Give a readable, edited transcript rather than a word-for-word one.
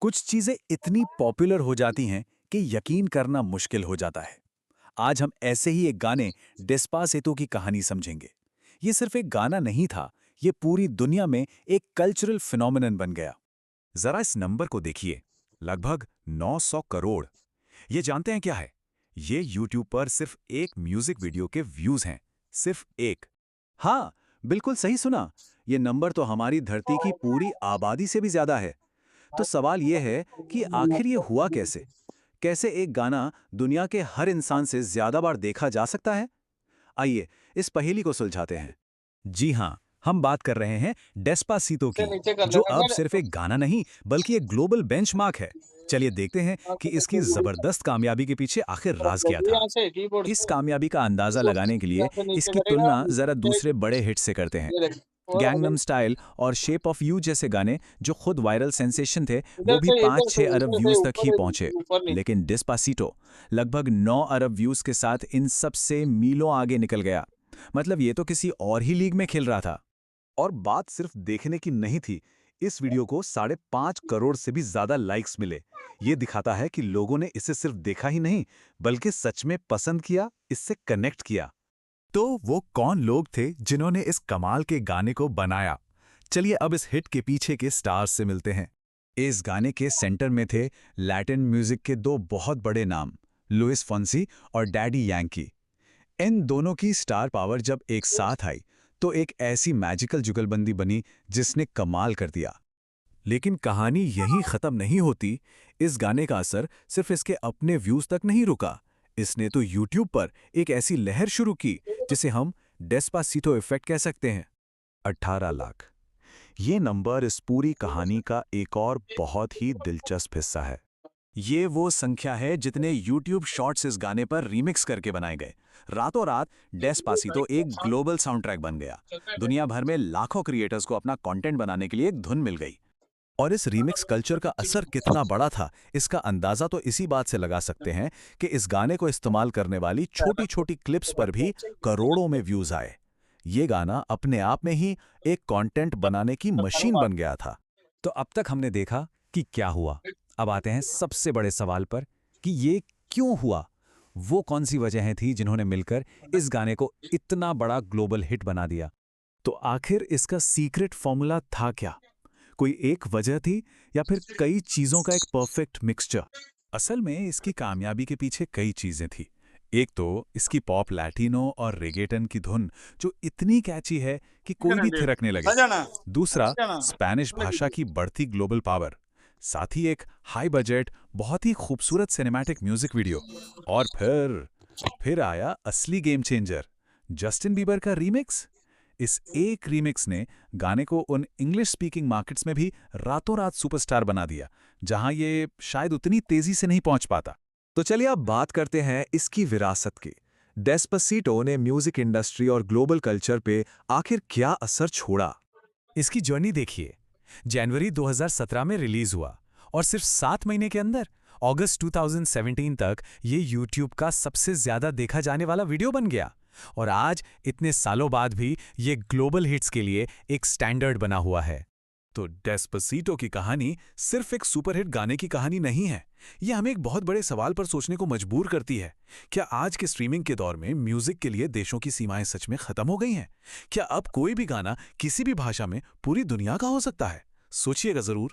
कुछ चीजें इतनी पॉपुलर हो जाती हैं कि यकीन करना मुश्किल हो जाता है। आज हम ऐसे ही एक गाने डेस्पासेतो की कहानी समझेंगे। ये सिर्फ एक गाना नहीं था, ये पूरी दुनिया में एक कल्चरल फिनोमिनन बन गया। जरा इस नंबर को देखिए, लगभग 900 करोड़। ये जानते हैं क्या है? ये यूट्यूब पर सिर्फ एक म्यूजिक वीडियो के व्यूज हैं, सिर्फ एक। हाँ, बिल्कुल सही सुना। ये नंबर तो हमारी धरती की पूरी आबादी से भी ज्यादा है। तो सवाल यह है कि आखिर ये हुआ कैसे? कैसे एक गाना दुनिया के हर इंसान से ज्यादा बार देखा जा सकता है? आइए, इस पहेली को सुलझाते हैं। जी हाँ, हम बात कर रहे हैं डेस्पासीतो से की, नीचे कर जो लेना अब फिर सिर्फ एक गाना नहीं, बल्कि एक ग्लोबल बेंचमार्क है। चलिए देखते हैं कि इसकी जबरदस्त कामयाबी के पीछे आखिर राज क्या था। यहाँ से कीबोर्ड इस से कामयाबी का अंदाजा कीबोर्ड लगाने के से लिए यहाँ से नीचे इसकी करेगा तुलना जरा दूसरे नीचे बड़े हिट से करते हैं। ये देख और आ गैंगनम गई स्टाइल और शेप ऑफ यू जैसे गाने, जो खुद वायरल सेंसेशन थे, वो भी इधर से 5-6 अरब इधर से व्यूज तक ही ऊपर पहुंचे। ऊपर नीचे लेकिन डिस्पासीटो लगभग 9 अरब व्यूज के साथ इन सबसे मीलों आगे निकल गया। मतलब ये तो किसी और ही लीग में खेल रहा था। और बात सिर्फ देखने की नहीं थी। इस वीडियो को 5.5 करोड़ से भी ज्यादा लाइक्स मिले। ये दिखाता है कि लोगों ने इसे सिर्फ देखा ही नहीं, बल्कि सच में पसंद किया, इससे कनेक्ट किया। तो वो कौन लोग थे जिन्होंने इस कमाल के गाने को बनाया? चलिए अब इस हिट के पीछे के स्टार्स से मिलते हैं। इस गाने के सेंटर में थे लैटिन म्यूजिक के दो बहुत बड़े नाम, लुइस फॉन्सी और डैडी यांकी। इन दोनों की स्टार पावर जब एक साथ आई, तो एक ऐसी मैजिकल जुगलबंदी बनी जिसने कमाल कर दिया। लेकिन कहानी यहीं खत्म नहीं होती। इस गाने का असर सिर्फ इसके अपने व्यूज तक नहीं रुका। इसने तो यूट्यूब पर एक ऐसी लहर शुरू की जिसे हम डेस्पासीटो इफेक्ट कह सकते हैं। 18 लाख, ये नंबर इस पूरी कहानी का एक और बहुत ही दिलचस्प हिस्सा है। ये वो संख्या है जितने YouTube शॉर्ट्स इस गाने पर रीमिक्स करके बनाए गए। रातों रात डेस्पासीतो एक ग्लोबल साउंड ट्रैक बन गया। चल रहा है दुनिया भर में लाखों क्रिएटर्स को अपना कंटेंट बनाने के लिए एक धुन मिल गई। और इस रीमिक्स कल्चर का असर कितना बड़ा था, इसका अंदाजा तो इसी बात से लगा सकते हैं कि इस गाने को इस्तेमाल करने वाली छोटी-छोटी क्लिप्स पर भी करोड़ों में व्यूज आए। ये गाना अपने आप में ही एक कंटेंट बनाने की मशीन बन गया था। तो अब तक हमने देखा कि क्या हुआ। अब आते हैं सबसे बड़े सवाल पर कि ये क्यों हुआ? वो कौन सी वजहें थी जिन्होंने मिलकर इस गाने को इतना बड़ा ग्लोबल हिट बना दिया? तो आखिर इसका सीक्रेट फॉर्मूला था क्या? कोई एक वजह थी या फिर कई चीजों का एक परफेक्ट मिक्सचर? असल में इसकी कामयाबी के पीछे कई चीजें थी। एक तो इसकी पॉप लैटिनो और रेगेटन की धुन, जो इतनी कैची है कि कोई भी थिरकने लगे। आ जाना दूसरा, जाना स्पेनिश भाषा की बढ़ती ग्लोबल पावर। साथ ही एक हाई बजट, बहुत ही खूबसूरत सिनेमैटिक म्यूजिक वीडियो। और फिर आया असली गेम चेंजर, जस्टिन बीबर का रीमिक्स। इस एक रीमिक्स ने गाने को उन इंग्लिश स्पीकिंग मार्केट्स में भी रातों रात सुपरस्टार बना दिया, जहां ये शायद उतनी तेजी से नहीं पहुंच पाता। तो चलिए अब बात करते हैं इसकी विरासत की। डेस्पासीटो ने म्यूजिक इंडस्ट्री और ग्लोबल कल्चर पे आखिर क्या असर छोड़ा? इसकी जर्नी देखिए। जनवरी 2017 में रिलीज हुआ और सिर्फ 7 महीने के अंदर अगस्त 2017 तक ये यूट्यूब का सबसे ज्यादा देखा जाने वाला वीडियो बन गया। और आज इतने सालों बाद भी ये ग्लोबल हिट्स के लिए एक स्टैंडर्ड बना हुआ है। तो डेस्पासीटो की कहानी सिर्फ एक सुपरहिट गाने की कहानी नहीं है। ये हमें एक बहुत बड़े सवाल पर सोचने को मजबूर करती है। क्या आज के स्ट्रीमिंग के दौर में म्यूजिक के लिए देशों की सीमाएं सच में खत्म हो गई हैं? क्या अब कोई भी गाना किसी भी भाषा में पूरी दुनिया का हो सकता है? सोचिएगा जरूर।